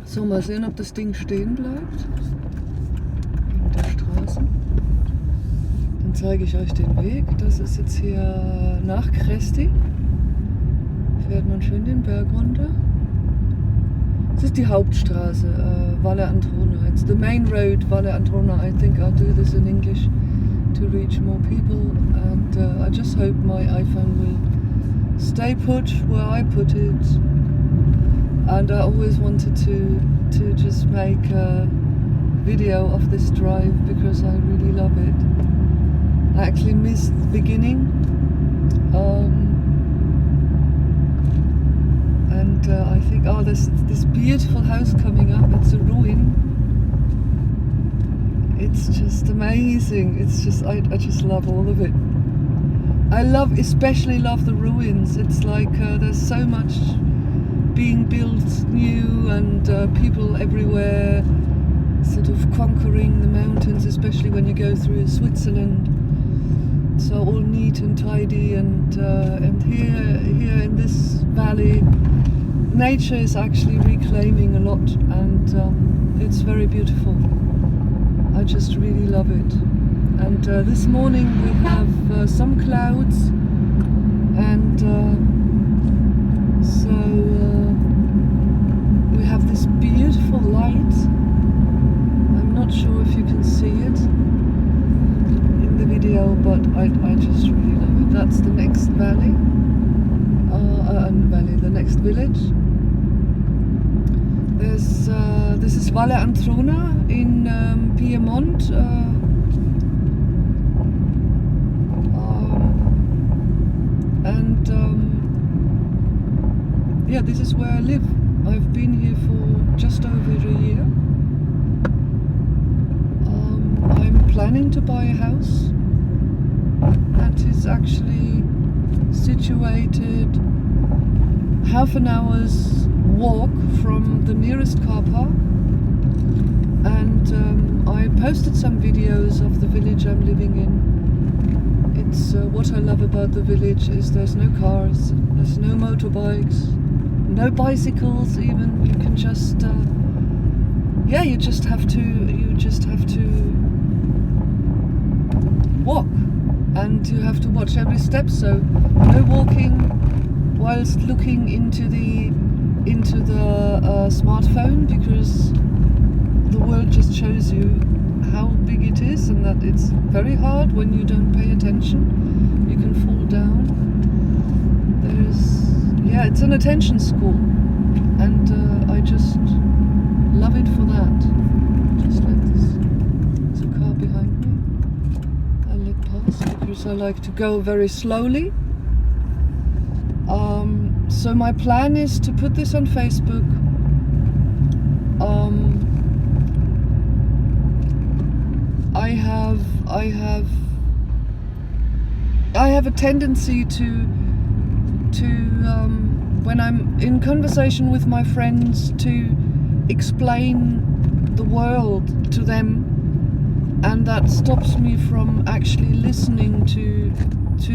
So, mal sehen, ob das Ding stehen bleibt. Wegen der Straße. Dann zeige ich euch den Weg. Das ist jetzt hier nach Cresti. Fährt man schön den Berg runter. Das ist die Hauptstraße, Valle Antrona. It's the main road, Valle Antrona. I think I'll do this in English to reach more people. And I just hope my iPhone will stay put where I put it. And I always wanted to just make a video of this drive because I really love it. I actually missed the beginning. And I think, oh, there's this beautiful house coming up. It's a ruin. It's just amazing. It's just, I just love all of it. I especially love the ruins. It's like there's so much being built new and people everywhere sort of conquering the mountains, especially when you go through Switzerland. So all neat and tidy, and here in this valley, nature is actually reclaiming a lot, and it's very beautiful. I just really love it. And this morning we have some clouds, and so we have this beautiful light. I'm not sure if you can see it in the video, but I just really love it. That's the next valley, the next village. This is Valle Antrona in Piedmont. Yeah, this is where I live. I've been here for just over a year. I'm planning to buy a house that is actually situated half an hour's walk from the nearest car park. And I posted some videos of the village I'm living in. It's what I love about the village is there's no cars, there's no motorbikes, no bicycles even. You can just you just have to walk, and you have to watch every step. So no walking whilst looking into the smartphone, because the world just shows you how big it is, and that it's very hard when you don't pay attention. You can fall down. It's an attention school, and I just love it for that. Just like this. There's a car behind me. I'll let pass because I like to go very slowly. So my plan is to put this on Facebook. I have a tendency to when I'm in conversation with my friends to explain the world to them, and that stops me from actually listening to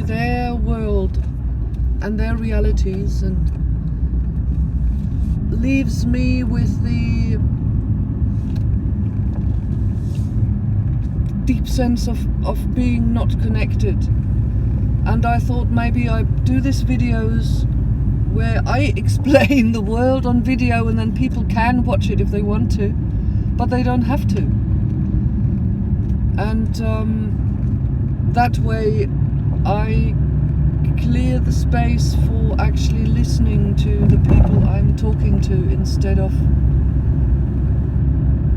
their world and their realities, and leaves me with the deep sense of being not connected. And I thought maybe I'd do these videos where I explain the world on video, and then people can watch it if they want to, but they don't have to. And that way I clear the space for actually listening to the people I'm talking to instead of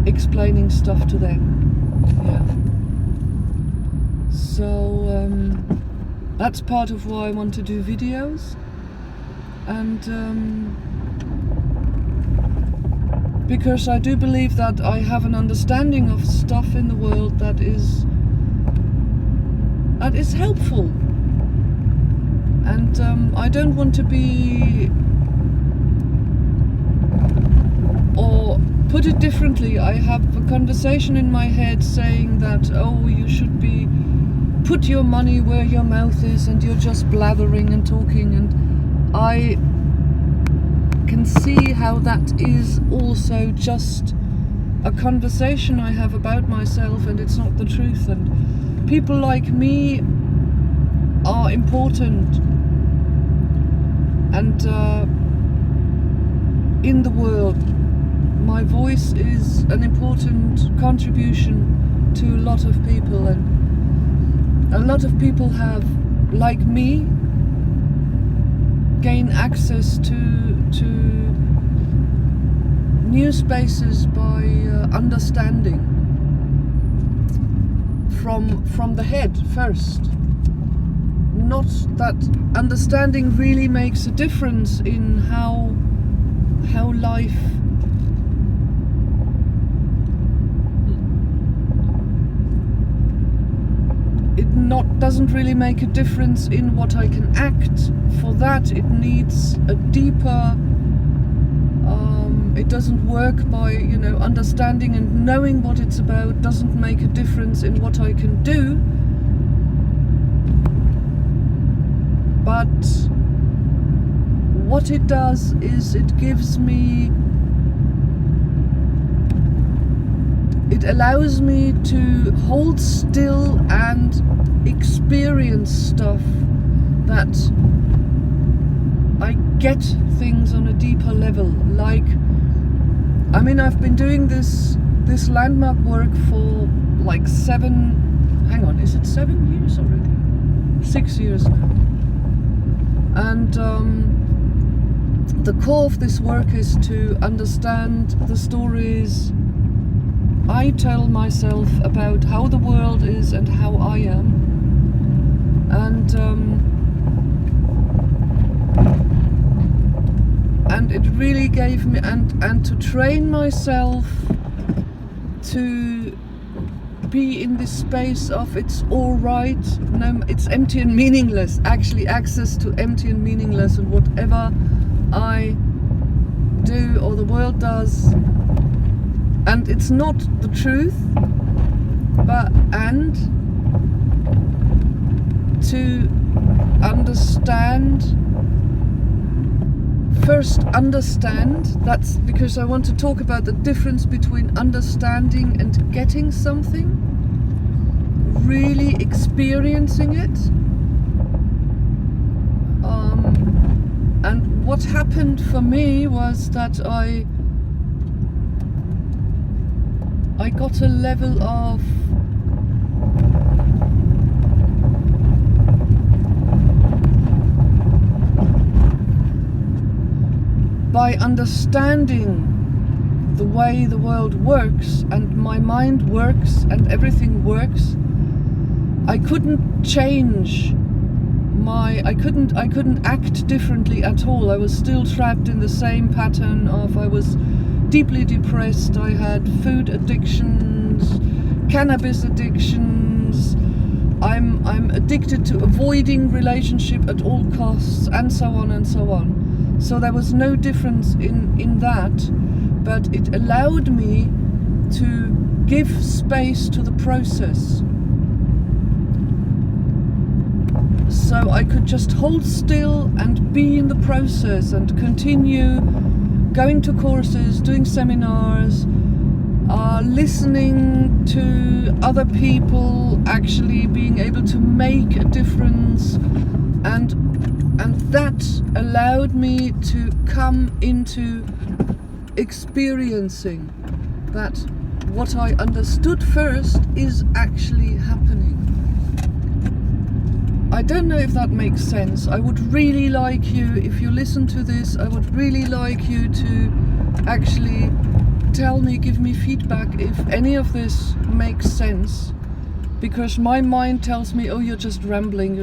explaining stuff to them. Yeah. So that's part of why I want to do videos, and because I do believe that I have an understanding of stuff in the world that is helpful. And I don't want to be, or put it differently, I have a conversation in my head saying that, oh, you should put your money where your mouth is, and you're just blathering and talking, and I can can see how that is also just a conversation I have about myself, and it's not the truth. And people like me are important, and in the world, my voice is an important contribution to a lot of people, and a lot of people have, like me, gain access to new spaces by understanding from the head first. Not that understanding really makes a difference in how life doesn't really make a difference in what I can act. For that it needs a deeper it doesn't work by understanding and knowing what it's about. Doesn't make a difference in what I can do, but what it does is it allows me to hold still and experience stuff, that I get things on a deeper level. Like, I've been doing this landmark work for like 7 years already? 6 years now. And the core of this work is to understand the stories I tell myself about how the world is and how I am. And it really gave me, and to train myself to be in this space of it's all right, no, it's empty and meaningless. Actually, access to empty and meaningless, and whatever I do or the world does, and it's not the truth, and to understand, that's because I want to talk about the difference between understanding and getting something, really experiencing it. And what happened for me was that I got a level of by understanding the way the world works and my mind works and everything works, I couldn't change I couldn't act differently at all. I was still trapped in the same pattern of, I was deeply depressed, I had food addictions, cannabis addictions, I'm addicted to avoiding relationship at all costs, and so on and so on. So there was no difference in that, but it allowed me to give space to the process. So I could just hold still and be in the process and continue going to courses, doing seminars, listening to other people, actually being able to make a difference, and that allowed me to come into experiencing that what I understood first is actually happening. I don't know if that makes sense. I would really like you, if you listen to this, I would really like you to actually tell me, give me feedback if any of this makes sense. Because my mind tells me, oh, you're just rambling,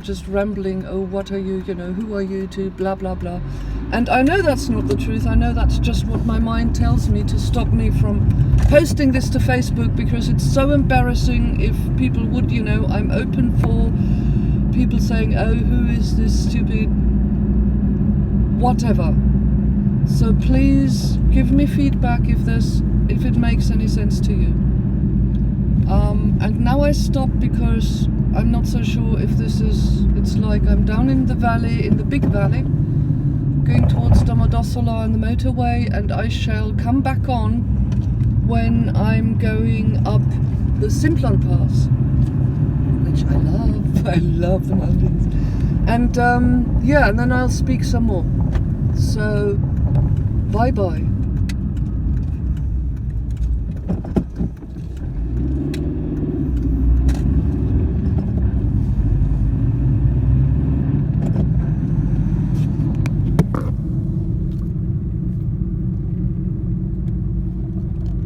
oh, what are you, who are you to, blah, blah, blah. And I know that's not the truth. I know that's just what my mind tells me to stop me from posting this to Facebook, because it's so embarrassing if people would, I'm open for people saying, oh, who is this stupid whatever. So please give me feedback if it makes any sense to you. And now I stop because I'm not so sure if it's like I'm down in the valley, in the big valley, going towards Domodossola on the motorway, and I shall come back on when I'm going up the Simplon Pass, which I love. I love the mountains. And yeah, and then I'll speak some more. So, bye bye.